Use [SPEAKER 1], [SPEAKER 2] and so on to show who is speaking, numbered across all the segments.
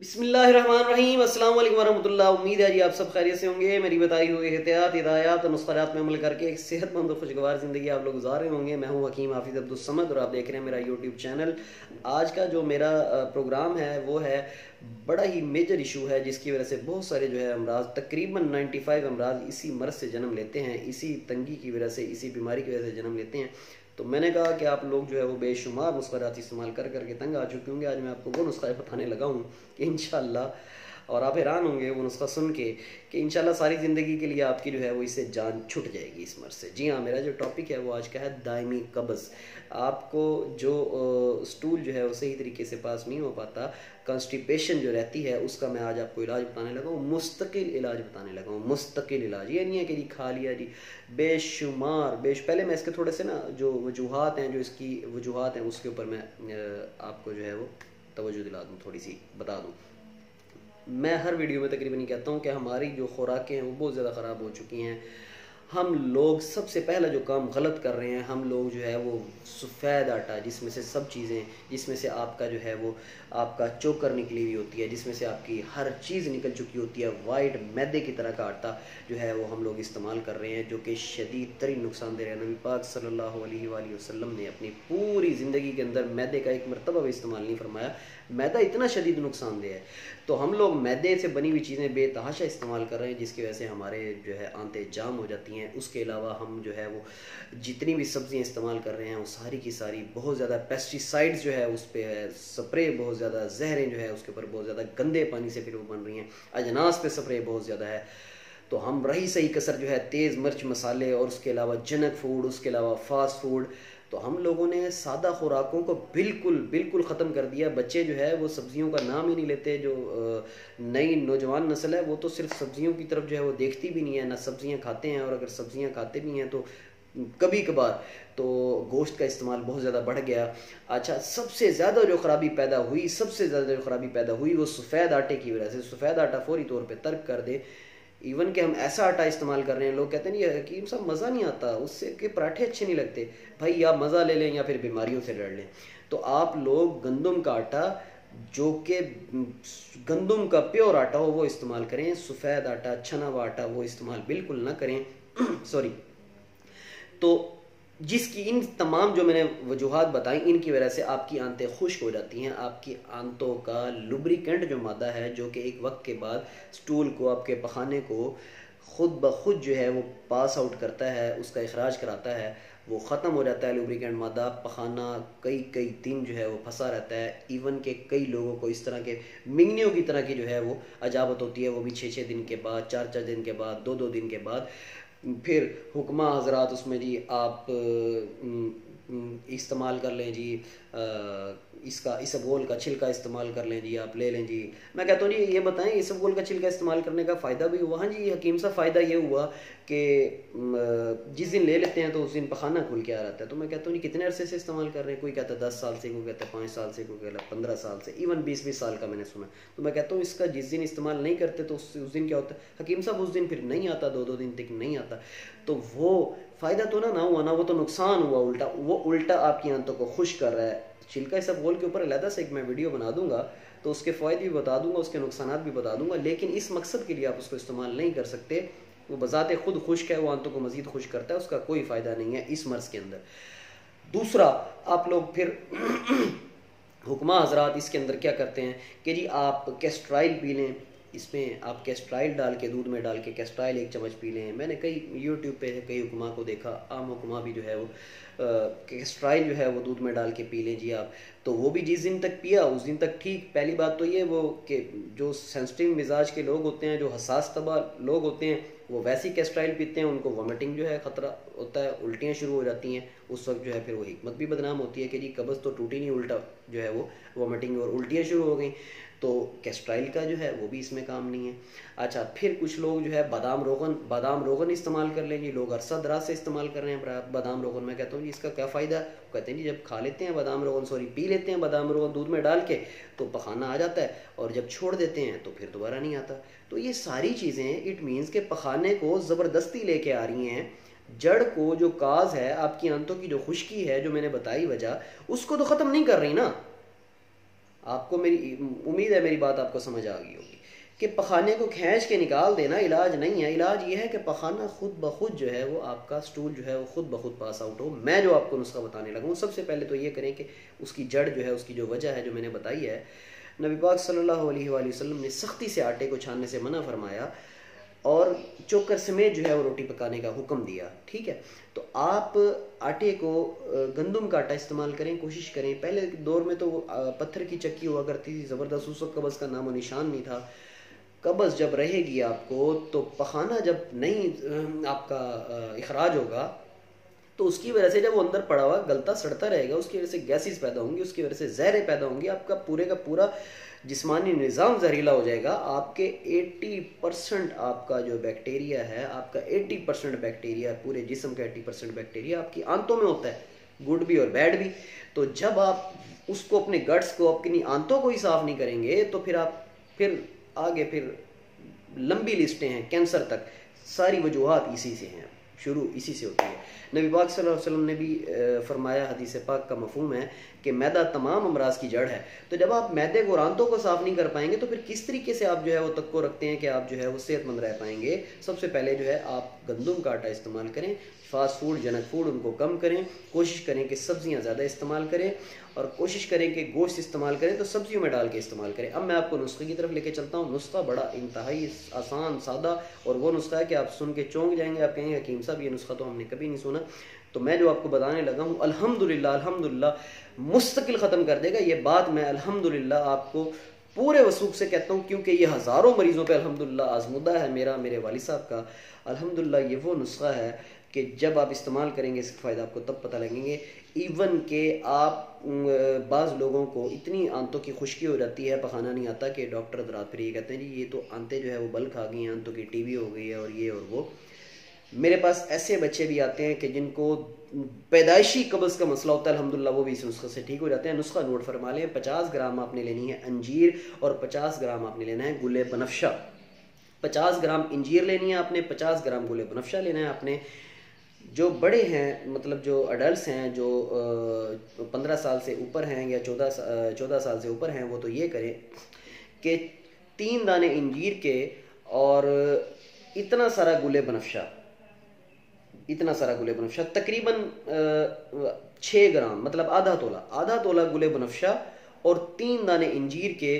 [SPEAKER 1] बिस्मिल्लाहिर्रहमानिर्रहीम अस्सलाम वालेकुम वरहमतुल्लाह। उम्मीद है जी आप सब खैरियत से होंगे। मेरी बताई हुई एहतियात हिदायत और नुस्ख़ात में अमल करके एक सेहतमंद और खुशगवार ज़िंदगी आप लोग गुजार रहे होंगे। मैं हूं हकीम हाफिज़ अब्दुल समद और आप देख रहे हैं मेरा यूट्यूब चैनल। आज का जो मेरा प्रोग्राम है वो है बड़ा ही मेजर इशू है, जिसकी वजह से बहुत सारे जो है अमराज, तकरीबन 95 अमराज इसी मर्ज़ से जन्म लेते हैं, इसी तंगी की वजह से, इसी बीमारी की वजह से जन्म लेते हैं। तो मैंने कहा कि आप लोग जो है वो बेशुमार नुस्ख़ात इस्तेमाल कर करके तंग आ चुके होंगे। आज मैं आपको वो नुस्खा बताने लगा हूँ कि इंशाल्लाह, और आप हैरान होंगे वो नुस्खा सुन के कि इंशाल्लाह सारी ज़िंदगी के लिए आपकी जो है वो इससे जान छूट जाएगी इस मर्ज़ से। जी हाँ, मेरा जो टॉपिक है वो आज का है दायमी कब्ज़। आपको जो स्टूल जो है वो सही तरीके से पास नहीं हो पाता, कॉन्स्टिपेशन जो रहती है, उसका मैं आज आपको इलाज बताने लगा हूँ, मुस्तकिल इलाज बताने ललगा हूँ। मुस्तकिल इलाज ये नहीं है कि जी खा लिया जी, बेशुमार पहले मैं इसके थोड़े से ना जो वजूहात हैं, जो इसकी वजूहात हैं उसके ऊपर मैं आपको जो है वो तवज्जो दिला दूँ, थोड़ी सी बता दूँ। मैं हर वीडियो में तकरीबन ये कहता हूँ कि हमारी जो खुराकें हैं वो बहुत ज़्यादा ख़राब हो चुकी हैं। हम लोग सबसे पहला जो काम गलत कर रहे हैं, हम लोग जो है वो सफ़ेद आटा, जिसमें से सब चीज़ें, जिसमें से आपका जो है वो आपका चोकर निकली हुई होती है, जिसमें से आपकी हर चीज़ निकल चुकी होती है, वाइट मैदे की तरह का आटा जो है वो हम लोग इस्तेमाल कर रहे हैं, जो कि शदीद तरीन नुकसानदेह है। नबी पाक सल्लल्लाहु अलैहि वसल्लम ने अपनी पूरी ज़िंदगी के अंदर मैदे का एक मरतबा भी इस्तेमाल नहीं फरमाया। मैदा इतना शदीद नुकसानदेह है, तो हम लोग मैदे से बनी हुई चीज़ें बेतहाशा इस्तेमाल कर रहे हैं, जिसकी वजह से हमारे जो है आंतें जाम हो जाती हैं। उसके अलावा हम जो है वो जितनी भी सब्ज़ियाँ इस्तेमाल कर रहे हैं वो सारी की सारी बहुत ज़्यादा पेस्टिसाइड्स जो है उस पर है, स्प्रे बहुत ज़्यादा, जहरें जो है उसके ऊपर बहुत ज़्यादा गंदे पानी से फिर वो बन रही हैं, अजनास पे स्प्रे बहुत ज़्यादा है। तो हम रही सही कसर जो है तेज़ मिर्च मसाले और उसके अलावा जंक फूड, उसके अलावा फास्ट फूड, तो हम लोगों ने सादा खुराकों को बिल्कुल बिल्कुल ख़त्म कर दिया। बच्चे जो है वो सब्ज़ियों का नाम ही नहीं लेते। जो नई नौजवान नस्ल है वो तो सिर्फ सब्ज़ियों की तरफ जो है वो देखती भी नहीं है, ना सब्ज़ियाँ खाते हैं, और अगर सब्ज़ियाँ खाते भी हैं तो कभी कभार। तो गोश्त का इस्तेमाल बहुत ज़्यादा बढ़ गया। अच्छा, सबसे ज़्यादा जो ख़राबी पैदा हुई, सबसे ज़्यादा जो ख़राबी पैदा हुई वो सफ़ेद आटे की वजह से। सफ़ेद आटा फ़ौरी तौर पर तर्क कर दे। इवन कि हम ऐसा आटा इस्तेमाल कर रहे हैं, लोग कहते हैं नहीं हकीम साहब मज़ा नहीं आता उससे, कि पराठे अच्छे नहीं लगते। भाई या मज़ा ले लें या फिर बीमारियों से लड़ लें। तो आप लोग गंदम का आटा, जो कि गंदम का प्योर आटा हो, वो इस्तेमाल करें। सफ़ेद आटा, छना हुआ आटा वो इस्तेमाल बिल्कुल ना करें। सॉरी। तो जिसकी इन तमाम जो मैंने वजूहात बताई, इनकी वजह से आपकी आंतें खुश्क हो जाती हैं। आपकी आंतों का लुब्रिकेंट जो मादा है, जो कि एक वक्त के बाद स्टूल को, आपके पखाने को खुद ब खुद जो है वो पास आउट करता है, उसका इखराज कराता है, वो ख़त्म हो जाता है लुब्रिकेंट मादा। पखाना कई कई दिन जो है वो फंसा रहता है। इवन के कई लोगों को इस तरह के मिंगनियों की तरह की जो है वो अजाबत होती है, वो भी 6-6 दिन के बाद, 4-4 दिन के बाद, 2-2 दिन के बाद। फिर हुक्मा हजरात उसमें जी आप इस्तेमाल कर लें जी, इसका इसबगोल का छिलका इस्तेमाल कर लें जी, आप ले लें जी। मैं कहता हूँ जी ये बताएं, इसबगोल का छिलका इस्तेमाल करने का फ़ायदा भी हुआ? हाँ जी हकीम साहब, फ़ायदा ये हुआ कि जिस दिन ले लेते हैं तो उस दिन पखाना खुल के आ रहा है। तो मैं कहता हूँ जी कितने अरसे से इस्तेमाल कर रहे हैं? कोई कहता है 10 साल से, कोई कहता है 5 साल से, कोई कहता है 15 साल से, इवन 20-20 साल का मैंने सुना। तो मैं कहता हूँ इसका जिस दिन इस्तेमाल नहीं करते तो उस दिन क्या होता है हकीम साहब? उस दिन फिर नहीं आता, 2-2 दिन तक नहीं आता। तो वो फ़ायदा तो ना हुआ ना, वो तो नुकसान हुआ उल्टा। वो उल्टा आपकी आंतों को खुश कर रहा है। छिलका इसबगोल के ऊपर अलहदा से एक मैं वीडियो बना दूंगा, तो उसके फ़ायदे भी बता दूंगा, उसके नुकसान भी बता दूंगा। लेकिन इस मकसद के लिए आप उसको इस्तेमाल नहीं कर सकते। वो बज़ाते खुद खुश्क है, वो आंतों को मज़ीद खुश करता है, उसका कोई फ़ायदा नहीं है इस मर्ज़ के अंदर। दूसरा, आप लोग फिर हुक्मा हजरात इसके अंदर क्या करते हैं कि जी आप कैस्ट्राइल पी लें। इसमें आप कैस्ट्राइल डाल के, दूध में डाल के कैस्ट्राइल 1 चम्मच पी लें। मैंने कई यूट्यूब पे कई हुक्मा को देखा, आम हुक्मा भी जो है वो कैस्ट्राइल जो है वो दूध में डाल के पी लें जी आप। तो वो भी जिस दिन तक पिया उस दिन तक ठीक। पहली बात तो ये वो कि जो सेंसिटिव मिजाज के लोग होते हैं, जो हसास तबा लोग होते हैं, वो वैसी कैस्ट्राइल पीते हैं, उनको वॉमिटिंग जो है ख़तरा होता है, उल्टियाँ शुरू हो जाती हैं। उस वक्त जो है फिर वो हिकमत भी बदनाम होती है कि जी कब्ज़ तो टूटी नहीं, उल्टा जो है वो वॉमिटिंग और उल्टियाँ शुरू हो गई। तो कैस्ट्राइल का जो है वो भी इसमें काम नहीं है। अच्छा, फिर कुछ लोग जो है बादाम रोगन इस्तेमाल कर लेंगे। लोग अरसा दराज से इस्तेमाल कर रहे हैं बादाम रोगन। मैं कहता हूँ जी इसका क्या फ़ायदा? कहते हैं जी जब खा लेते हैं बादाम रोगन, सॉरी पी लेते हैं बादाम रोगन दूध में डाल के, तो पखाना आ जाता है, और जब छोड़ देते हैं तो फिर दोबारा नहीं आता। तो ये सारी चीज़ें इट मीन्स के पखाने को ज़बरदस्ती लेके आ रही हैं। जड़ को, जो काज है आपकी आंतों की जो खुश्की है, जो मैंने बताई वजह, उसको तो ख़त्म नहीं कर रही ना। आपको मेरी उम्मीद है मेरी बात आपको समझ आ गई होगी कि पखाने को खींच के निकाल देना इलाज नहीं है। इलाज ये है कि पखाना खुद ब खुद जो है वो आपका स्टूल जो है वो खुद ब खुद पास आउट हो। मैं जो आपको नुस्खा बताने लगा हूँ, सबसे पहले तो ये करें कि उसकी जड़ जो है, उसकी जो वजह है जो मैंने बताई है, नबी पाक सल्लल्लाहु अलैहि वसल्लम ने सख्ती से आटे को छानने से मना फरमाया और चोकर समेत जो है वो रोटी पकाने का हुक्म दिया। ठीक है, तो आप आटे को गंदम का आटा इस्तेमाल करें, कोशिश करें। पहले दौर में तो पत्थर की चक्की हुआ करती थी ज़बरदस्त, उस वक्त कब्ज़ का नामो निशान नहीं था। कब्ज़ जब रहेगी आपको तो पखाना जब नहीं आपका इखराज होगा तो उसकी वजह से जब वो अंदर पड़ा हुआ गलता सड़ता रहेगा, उसकी वजह से गैसेस पैदा होंगी, उसकी वजह से जहरें पैदा होंगी, आपका पूरे का पूरा जिस्मानी निज़ाम जहरीला हो जाएगा। आपके 80% आपका जो बैक्टीरिया है, आपका 80% बैक्टीरिया, पूरे जिस्म का 80% बैक्टीरिया आपकी आंतों में होता है, गुड भी और बैड भी। तो जब आप उसको अपने गट्स को, अपनी आंतों को ही साफ नहीं करेंगे तो फिर आप आगे लंबी लिस्टें हैं कैंसर तक, सारी वजूहात इसी से हैं, शुरू इसी से होती है। नबी पाक सल्लल्लाहु अलैहि वसल्लम ने भी फरमाया, हदीस पाक का मफहूम है कि मैदा तमाम अमराज की जड़ है। तो जब आप मैदे को, आंतों को साफ नहीं कर पाएंगे तो फिर किस तरीके से आप जो है वो तक्को रखते हैं कि आप जो है वो सेहतमंद रह पाएंगे? सबसे पहले जो है आप गंदम का आटा इस्तेमाल करें, फास्ट फूड, जंक फूड उनको कम करें, कोशिश करें कि सब्जियां ज़्यादा इस्तेमाल करें और कोशिश करें कि गोश्त इस्तेमाल करें तो सब्जियों में डाल के इस्तेमाल करें। अब मैं आपको नुस्खे की तरफ लेके चलता हूँ। नुस्खा बड़ा इंतहाई आसान, सादा और वो नुस्खा है कि आप सुन के चौंक जाएंगे, आप कहेंगे हकीम साहब ये नुस्खा तो हमने कभी नहीं सुना। तो मैं जो आपको बताने लगा हूँ अल्हम्दुलिल्लाह मुस्तकिल ख़त्म कर देगा। ये बात मैं अल्हम्दुलिल्लाह आपको पूरे वसूख से कहता हूँ, क्योंकि ये हज़ारों मरीज़ों पे अल्हम्दुलिल्लाह आज़मुदा है मेरा, मेरे वालिद साहब का। अल्हम्दुलिल्लाह ये वो नुस्खा है कि जब आप इस्तेमाल करेंगे इसका फ़ायदा आपको तब पता लगेंगे। इवन के आप बाज़ लोगों को इतनी आंतों की खुश्की हो जाती है, पखाना नहीं आता, कि डॉक्टर हज़रात फिर ये कहते हैं जी ये तो आंतें जो है वो बल खा गई हैं, आंतों की टीबी हो गई है और ये और वो। मेरे पास ऐसे बच्चे भी आते हैं कि जिनको पैदाइशी कब्ज़ का मसला होता है, अल्हम्दुलिल्लाह वो भी इस नुस्खे से ठीक हो जाते हैं। नुस्खा नोट फरमा लें, 50 ग्राम आपने लेनी है अंजीर और 50 ग्राम आपने लेना है गुले बनफशा। 50 ग्राम इंजीर लेनी है आपने, 50 ग्राम गुले बनफशा लेना है आपने। जो बड़े हैं, मतलब जो अडल्ट हैं, जो 15 साल से ऊपर हैं या 14 साल से ऊपर हैं, वो तो ये करें कि 3 दाने इंजीर के और इतना सारा गुले बनफशा, तकरीबन 6 ग्राम, मतलब आधा तोला गुले बनफशा और 3 दाने इंजीर के,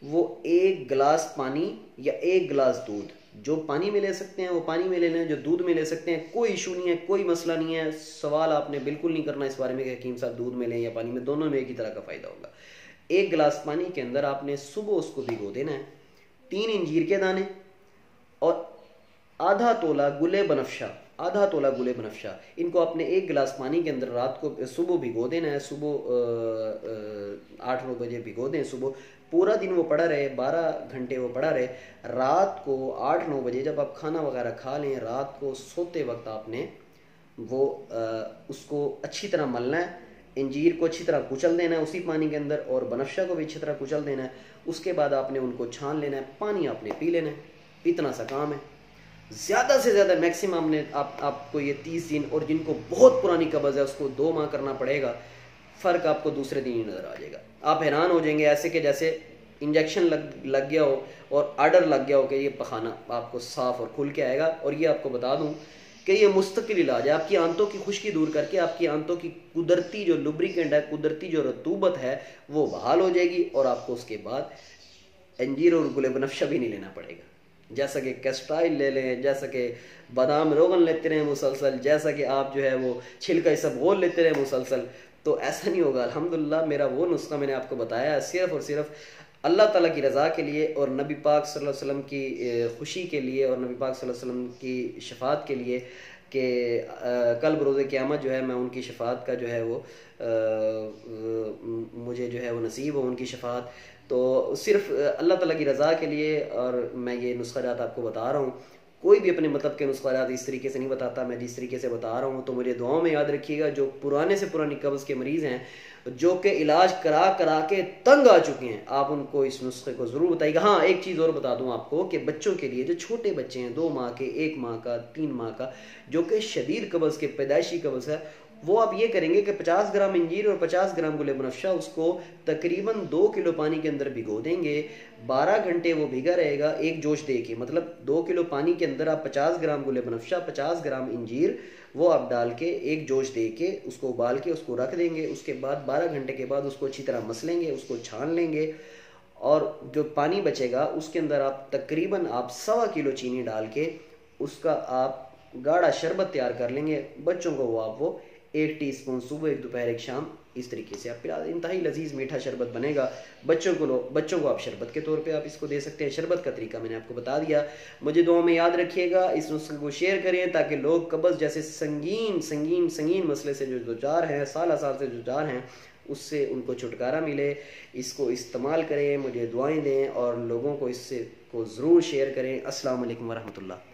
[SPEAKER 1] वो 1 गिलास पानी या 1 गिलास दूध, जो पानी में ले सकते हैं वो पानी में ले लें, जो दूध में ले सकते हैं, कोई इशू नहीं है, कोई मसला नहीं है। सवाल आपने बिल्कुल नहीं करना इस बारे में कि हकीम साहब दूध में लें या पानी में, दोनों में एक ही तरह का फ़ायदा होगा। 1 गिलास पानी के अंदर आपने सुबह उसको भिगो देना है, 3 इंजीर के दाने और आधा तोला गुले बनफशा, इनको आपने 1 गिलास पानी के अंदर रात को, सुबह भिगो देना है। सुबह 8-9 बजे भिगो दें, सुबह पूरा दिन वो पड़ा रहे, 12 घंटे वो पड़ा रहे। रात को 8-9 बजे जब आप खाना वगैरह खा लें, रात को सोते वक्त आपने वो उसको अच्छी तरह मलना है, इंजीर को अच्छी तरह कुचल देना है उसी पानी के अंदर और बनफशा को भी अच्छी तरह कुचल देना है। उसके बाद आपने उनको छान लेना है, पानी आपने पी लेना है, इतना सा काम है। ज़्यादा से ज़्यादा मैक्सिमम आपने आपको ये 30 दिन, और जिनको बहुत पुरानी कब्ज़ है उसको 2 माह करना पड़ेगा। फ़र्क आपको दूसरे दिन ही नज़र आ जाएगा। आप हैरान हो जाएंगे, ऐसे कि जैसे इंजेक्शन लग गया हो और आर्डर लग गया हो कि ये पखाना आपको साफ़ और खुल के आएगा। और ये आपको बता दूं कि ये मुस्तकिल इलाज है, आपकी आंतों की खुश्की दूर करके आपकी आंतों की कुदरती जो लुब्रिकेंट है, कुदरती जो रतूबत है वो बहाल हो जाएगी और आपको उसके बाद अंजीर और गुले बनफशा भी नहीं लेना पड़ेगा। जैसा कि कैस्ट्राइल ले लें, जैसा कि बादाम रोगन लेते रहें मुसलसल, जैसा कि आप जो है वो छिलका इसबगोल लेते रहें मुसलसल, तो ऐसा नहीं होगा। अल्हम्दुलिल्लाह मेरा वो नुस्खा मैंने आपको बताया है सिर्फ़ और सिर्फ अल्लाह ताला की रज़ा के लिए और नबी पाक सल्लल्लाहु अलैहि वसल्लम की खुशी के लिए और नबी पाक सल्लल्लाहु अलैहि वसल्लम की शफ़ात के लिए, कि कल बरोज़े क़यामत जो है मैं उनकी शफ़ात का जो है वो मुझे जो है वो नसीब हो उनकी शफ़ात। तो सिर्फ अल्लाह ताला की रज़ा के लिए और मैं ये नुस्ख़ाजात आपको बता रहा हूँ। कोई भी अपने मतलब के नुस्ख़ाजात इस तरीके से नहीं बताता, मैं जिस तरीके से बता रहा हूँ। तो मुझे दुआओं में याद रखिएगा, जो पुराने से पुरानी कब्ज़ के मरीज़ हैं, जो कि इलाज करा के तंग आ चुके हैं, आप उनको इस नुस्खे को ज़रूर बताइएगा। हाँ, एक चीज़ और बता दूं आपको कि बच्चों के लिए, जो छोटे बच्चे हैं 2 माह के, 1 माह का, 3 माह का, जो कि शदीद कब्ज़ के पैदाइशी कब्ज़ है, वो आप ये करेंगे कि 50 ग्राम इंजीर और 50 ग्राम गुल बनफशा उसको तकरीबन 2 किलो पानी के अंदर भिगो देंगे। 12 घंटे वो भिगा रहेगा एक जोश दे के, मतलब 2 किलो पानी के अंदर आप 50 ग्राम गुल बनफशा, 50 ग्राम इंजीर वो आप डाल के एक जोश दे के उसको उबाल के उसको रख देंगे। उसके बाद 12 घंटे के बाद उसको अच्छी तरह मसलेंगे, उसको छान लेंगे और जो पानी बचेगा उसके अंदर आप तकरीबन आप 1.25 किलो चीनी डाल के उसका आप गाढ़ा शरबत तैयार कर लेंगे। बच्चों को वो 1 टीस्पून सुबह, 1 दोपहर, 1 शाम इस तरीके से आप पिला। इंतहाई लजीज मीठा शरबत बनेगा। बच्चों को आप शरबत के तौर पे आप इसको दे सकते हैं। शरबत का तरीका मैंने आपको बता दिया। मुझे दुआ में याद रखिएगा, इस नुस्खे को शेयर करें ताकि लोग कब्ज़ जैसे संगीन मसले से जो दो चार हैं, साल से जो चार हैं, उससे उनको छुटकारा मिले। इसको इस्तेमाल करें, मुझे दुआएं दें और लोगों को इससे को ज़रूर शेयर करें। अस्सलाम वालेकुम वरहमतुल्लाह।